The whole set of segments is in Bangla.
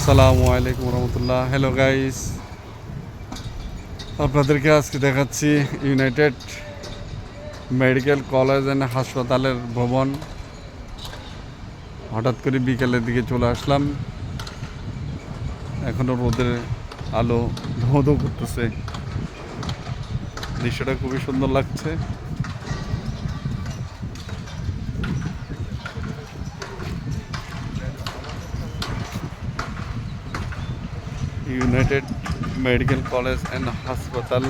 আসসালামু আলাইকুম রহমতুল্লাহ। হ্যালো গাইস, আপনাদেরকে আজকে দেখাচ্ছি ইউনাইটেড মেডিকেল কলেজ অ্যান্ড হাসপাতালের ভবন। হঠাৎ করে বিকেলের দিকে চলে আসলাম, এখনও রোদের আলো ধোঁ ধোঁ করতেছে। দৃশ্যটা খুবই সুন্দর লাগছে। ইউনাইটেড মেডিকেল কলেজ অ্যান্ড হাসপাতাল।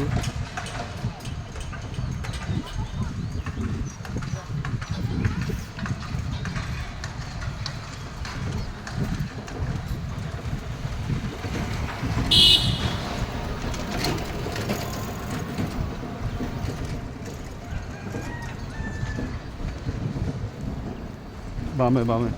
বামে বামে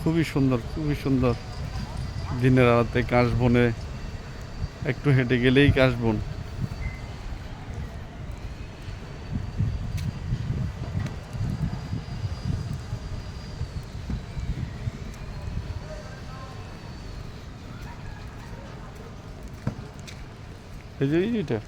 খুবই সুন্দর, খুবই সুন্দর। দিনের আলোতে কাশবনে একটু হেঁটে গেলেই কাশবন। এই যে এটা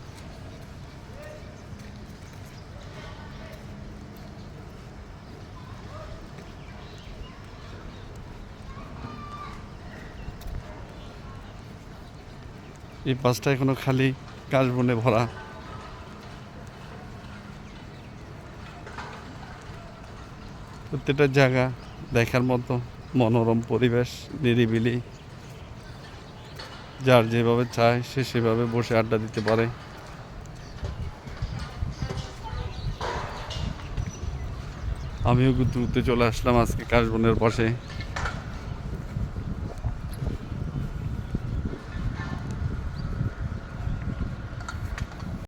এই পাশটা এখনো খালি, কাশবনে ভরা। প্রত্যেকটা জায়গা দেখার মতো, মনোরম পরিবেশ, নিরিবিলি। যার যেভাবে চায় সে সেভাবে বসে আড্ডা দিতে পারে। আমিও ঘুরতে ঘুরতে চলে আসলাম আজকে কাশবনের পাশে।